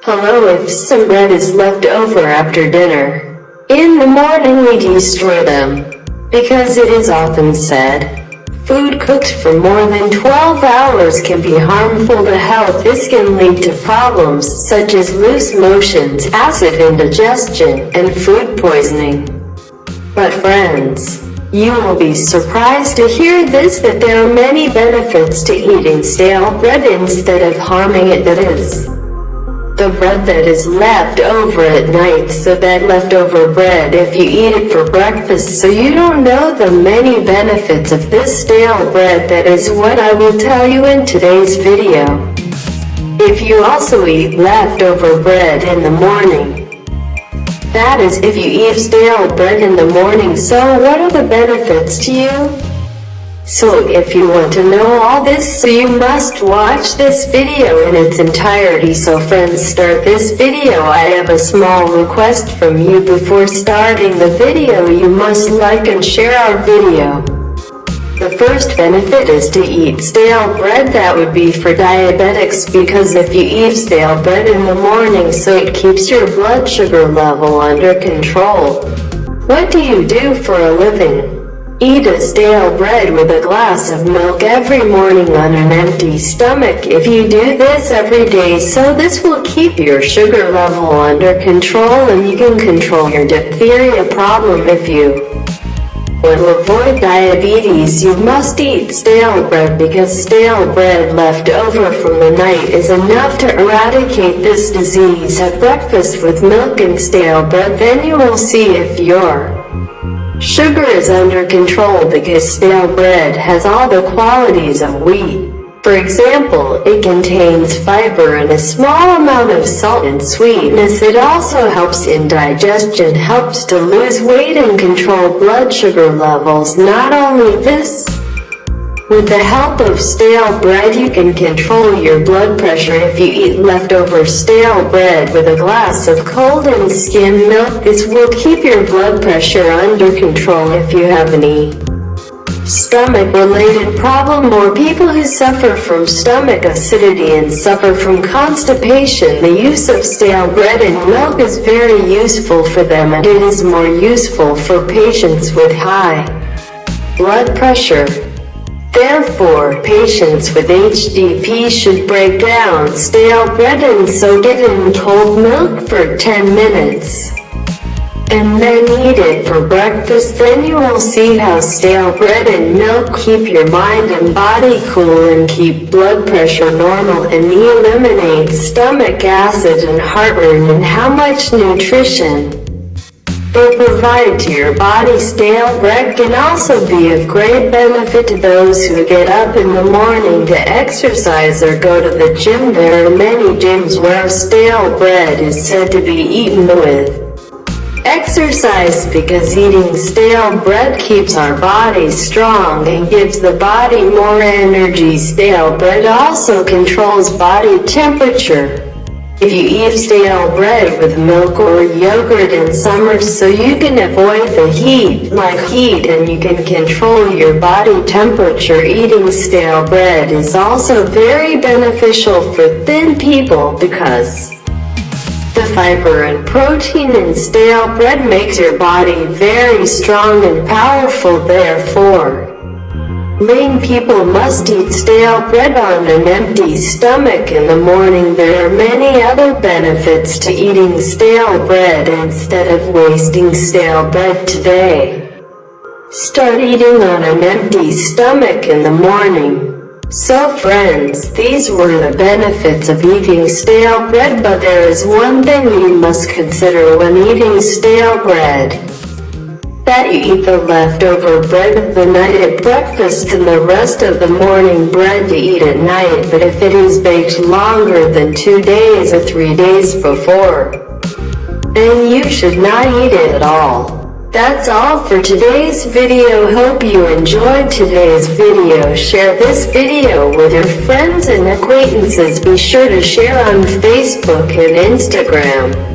Hello, if some bread is left over after dinner, in the morning we destroy them. Because it is often said, food cooked for more than 12 hours can be harmful to health. This can lead to problems such as loose motions, acid indigestion, and food poisoning. But friends, you will be surprised to hear this, that there are many benefits to eating stale bread instead of harming it. That is, the bread that is left over at night. So that leftover bread, if you eat it for breakfast, so you don't know the many benefits of this stale bread. That is what I will tell you in today's video. If you also eat leftover bread in the morning, that is, if you eat stale bread in the morning, so what are the benefits to you? So if you want to know all this, so you must watch this video in its entirety. So friends, start this video. I have a small request from you. Before starting the video, you must like and share our video. The first benefit is to eat stale bread. That would be for diabetics, because if you eat stale bread in the morning, so it keeps your blood sugar level under control. What do you do for a living? Eat a stale bread with a glass of milk every morning on an empty stomach. If you do this every day, so this will keep your sugar level under control, and you can control your diphtheria problem. If you want to avoid diabetes, you must eat stale bread, because stale bread left over from the night is enough to eradicate this disease. Have breakfast with milk and stale bread, then you will see if your sugar is under control, because stale bread has all the qualities of wheat. For example, it contains fiber and a small amount of salt and sweetness. It also helps in digestion, helps to lose weight and control blood sugar levels. Not only this, with the help of stale bread you can control your blood pressure. If you eat leftover stale bread with a glass of cold and skim milk, this will keep your blood pressure under control. If you have any stomach-related problem, or people who suffer from stomach acidity and suffer from constipation, the use of stale bread and milk is very useful for them, and it is more useful for patients with high blood pressure. Therefore, patients with HDP should break down stale bread and soak it in cold milk for 10 minutes. And then eat it for breakfast. Then you will see how stale bread and milk keep your mind and body cool and keep blood pressure normal, and eliminate stomach acid and heartburn, and how much nutrition they provide to your body. Stale bread can also be of great benefit to those who get up in the morning to exercise or go to the gym. There are many gyms where stale bread is said to be eaten with exercise, because eating stale bread keeps our body strong and gives the body more energy. Stale bread also controls body temperature. If you eat stale bread with milk or yogurt in summer, so you can avoid the heat, and you can control your body temperature. Eating stale bread is also very beneficial for thin people, because the fiber and protein in stale bread makes your body very strong and powerful. Therefore, lean people must eat stale bread on an empty stomach in the morning. There are many other benefits to eating stale bread. Instead of wasting stale bread today, start eating on an empty stomach in the morning. So friends, these were the benefits of eating stale bread, but there is one thing you must consider when eating stale bread: that you eat the leftover bread of the night at breakfast and the rest of the morning bread to eat at night. But if it is baked longer than 2 days or 3 days before, then you should not eat it at all. That's all for today's video. Hope you enjoyed today's video. Share this video with your friends and acquaintances. Be sure to share on Facebook and Instagram.